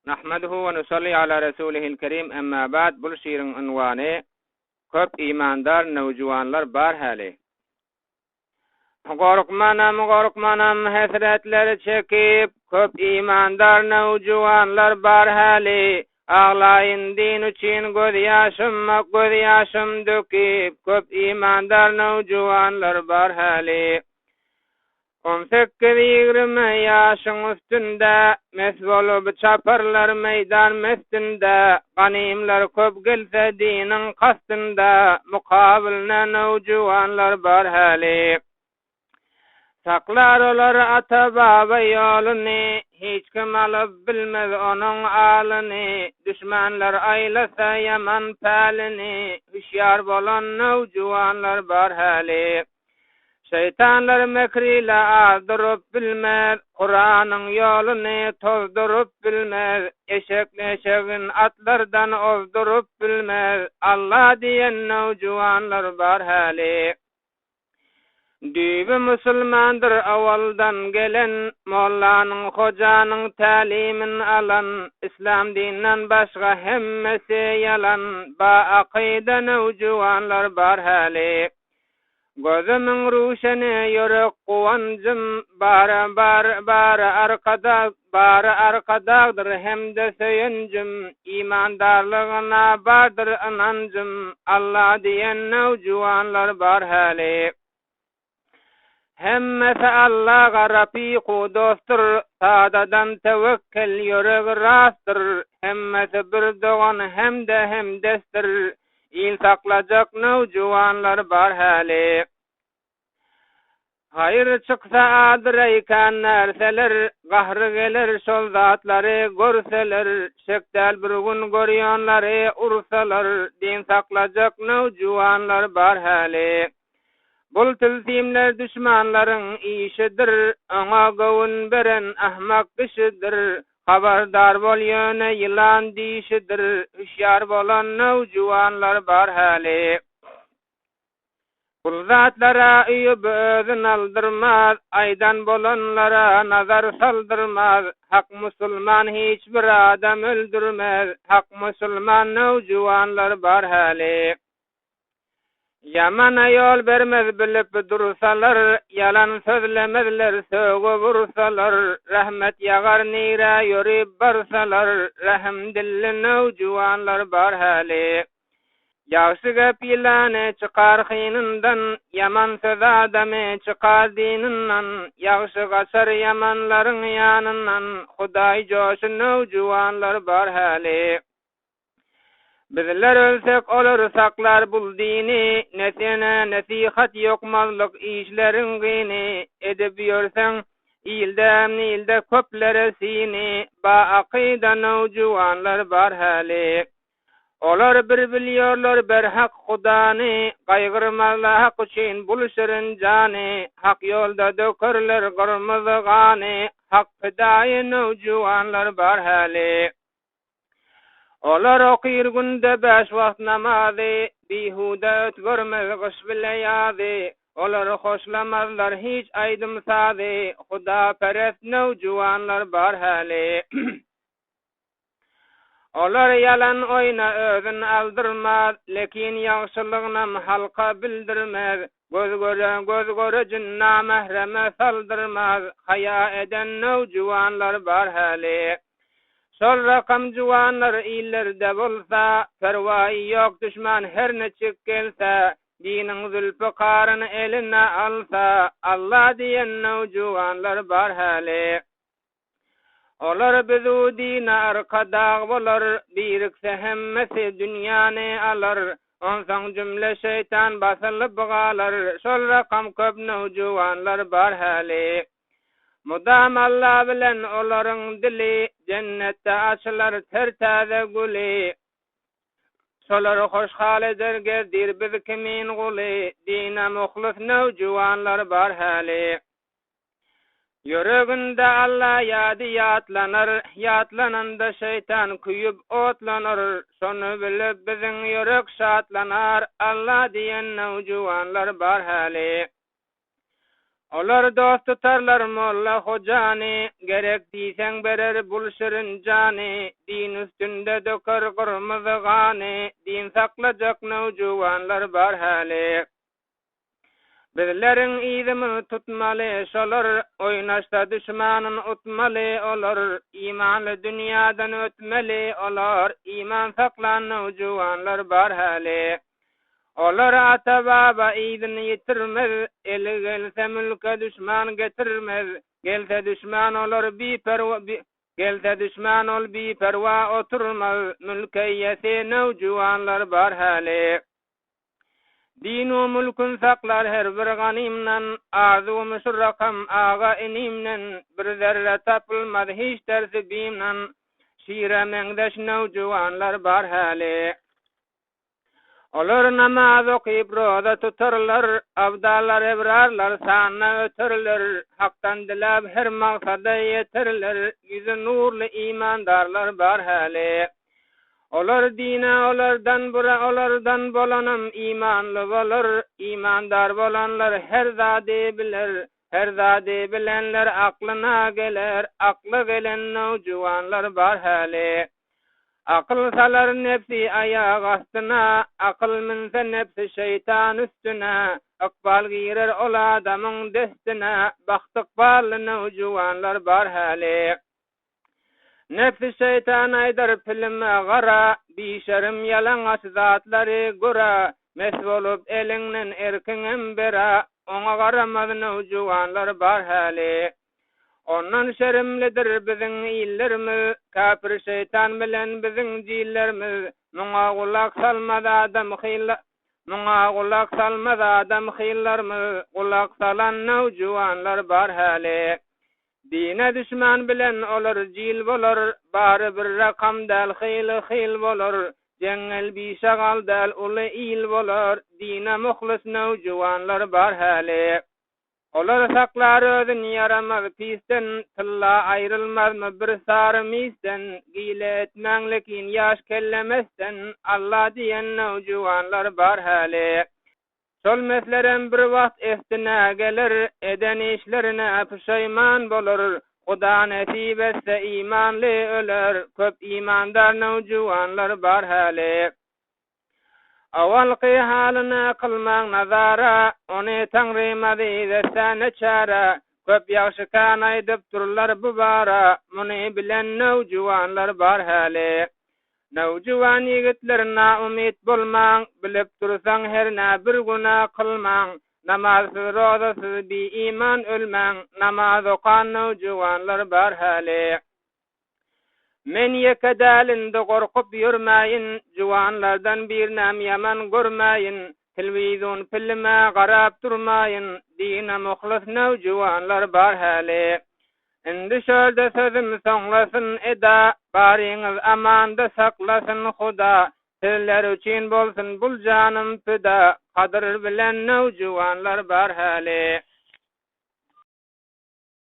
Nahmaduhu ve nusalli ala rasulihil kerim emma ba'd. Bu şiirin unwanı köp imandar nowjuwanlar bar hali. Gorukmanam hesretleri çekip köp imandar nowjuwanlar bar hali. Ağlayın din üçün göz yaşım dökip köp imandar nowjuwanlar bar hali. 18-20 yaşın üstünde mes bolup çaparlar meydan mestinde, ganimler köp gelse dinin kastında, mukabilne nowjuwanlar bar hali. Saklar olar ata baba yolunu, hiç kim alıp bilmez onun alını, düşmanlar aylasa yaman palini, hüşyar bolan nowjuwanlar bar hali. Şeytanlar mekriyle azdurup bilmez, Kur'an'ın yolunu tozdurup bilmez, eşeğin atlardan ozdurup bilmez, Allah diyen nowjuwanlar bar hali. Dübü musulmandır avaldan gelen, Molla'nın hocanın talimin alan, İslam dininden başka hemmesi yalan, ba-akide nowjuwanlar bar hali. Gözümün ruşeni yürek kuvancım, bar arkadağdır hem de söyüncüm, imandarlığına bardır inancım, Allah diyen nowjuwanlar bar hali. Hemmesi Allah'a rafiqu dostur, sadadan tevekkül yürek rastır, hemmesi bir doğan hem destir, il saklacak nowjuwanlar bar hali. Hayır çıksa adıraykan nerseler, gahrı gelir şol zatları görseler, şekdel bir gün görýänleri ursalar, din saklacak nowjuwanlar bar hali. Bul tilsimler düşmanların işidir, ona gowun beren ahmak kişidir, habardar bol ýöne yılan dişidir, hüşyar bolan nowjuwanlar bar hali. Kul zatlara üýüp özün aldırmaz, aydan bolanlara nazar saldırmaz, hak musulman hiçbir adam öldürmez, hak musulman nowjuwanlar bar hali. Yamana yol bermez bilip dursalar, yalan sözlemezler sögü vursalar, rahmet yagar nira yürüp barsalar, rahim dilli nowjuwanlar bar hali. Yaxşı gep ýylany çykar hynyndan, yaman söz adamy çykar dininden, yaxşı gaçar yamanlaryň ýanyndan, Hudaý joşy nowjuwanlar bar hali. Bizler ölsek olur saklar bul dini, nesene nesihat yokmazlık işlerin gini, edip yörsen ilde köplere sini, ba-akide nowjuwanlar bar hali. Olar bir bilýärler berhak Hudany, gaýgyrmazlar hak üçin buluşuryn jany, hak ýolda dökerler gyrmyzy gany, hak fidaý nowjuwanlar bar hali. Olar okyr günde 5 wagt namazy, bihuda ötgörmez gyş bilýärdi, olar hoşlamazlar hiç aýdym sady, Huda perest nowjuwanlar bar hali. Olar yalan oyna özün aldırmaz, lekin ýagşylygyna halka bildirmez, göz görejin namahreme saldırmaz, haya eden nowjuwanlar bar hali. Şol rakam juwanlar illerde bolsa, perwaý ýok düşman her neçik gelse, diniň zülfiqaryny eline alsa, Allah diýen nowjuwanlar bar hali. Olar bizu dine arkadağ bolar, birikse hemmesi dünýany alar, onsaň cümle şeytan basylyp galar, şol rakam köp nowjuwanlar bar hali. Mudam Allah bilen olaryň dili, cennetde açylar tertäze guli. Şolary hoşhal ederge dir biz kimin guly, dine muhlys nowjuwanlar bar hali. Yüreginde Allah ýady ýatlananda şeytan küýüp otlanar, şonu bilip biziň ýürek şatlanar, Allah diýen nowjuwanlar bar hali. Olar dost tutarlar molla hocani, gerek diysen berer bulşırın cani, din üstünde döker kırmızı gani, din saklacak nevjuvanlar bar hali. Bizlerin izimi tutmalı şolar, oynaşta düşmanın utmalı olur, imanlı dünyadan ötmeli olur, iman saklan nevjuvanlar bar hali. Olar ata baba idin yitirmez, eli gelse mülke düşman getirmez, gelse düşman olur gelse düşman ol bi perva oturmaz, mülkeyesi nevjuvanlar bar hali. Dinu mülkün saklar her bir ganimnan, arzu müşrakam ağa inimnen, bir zerre tapılmaz hiç tersi bimnan, şire mengdeş nevjuvanlar bar hali. Olar namaz okuyup roza tutarlar, abdallar ebrarlar sana ötürler, haktan dilab her maksada yetirler, yüzü nurlu imandarlar bar hali. Olar dine olardan bolanım imanlı bolur, imandar bolanlar her zade bilir, her zade bilenler aklına gelir, aklı gelen nevjuvanlar bar hali. Akıl salar nefsi ayağı astına, akıl minse nefsi şeytan üstüne, akbal girer ol adamın destine, baktıkbalı nevjuvanlar bar hali. Nefsi şeytan aydar pilime gara, bişerim yalan asizatları gura, mesvolup elinin erkinin bera, ona garamaz nevjuvanlar bar hali. Ondan şerimlidir bizim illerimiz, kafir şeytan bilen bizim cillerimiz, Muna kulak salmaz adam khillarimiz, kulak salan nevjuvanlar bar hali. Dine düşman bilen olur cil bolur, bari bir rakam dal khil bolur, jengel bişagal dal ulu il bolur, dine mukhlis nevjuvanlar bar hali. Olar saklar özün yaramaz pisten, tılla ayrılmaz mı bir sarı misten, gile etmenlikin yaş kellemesten, Allah diyen nevjuvanlar bar hali. Sol meslerem bir vakt estine gelir, eden işlerine pişayman bolur, Huda nasip etse imanlı ölür, köp imandar nevjuvanlar bar hali. Avalqi halına kılman nazara, onu tanrımadı desene çara, köp yaxşı kanay döpturlar bu bara, bunu bilen nevjuvanlar bar hali. Nevjuvan yigitlerine umit bulman, bilip dursan her ne bir günah kılman, namazsız rozasız bir iman ölmen, namaz okan nevjuvanlar bar hali. Men yekedalinde korkup yürmeyin, juvanlardan bir nam yaman görmeyin, televizyon filme garap durmayın, dine muhlis nevjuvanlar bar hali. Indi şölde sözüm sonlasın eda, bariniz amanda saklasın Huda, sizler üçün bolsun bul canım püda, kadir bilen nevjuvanlar bar hali.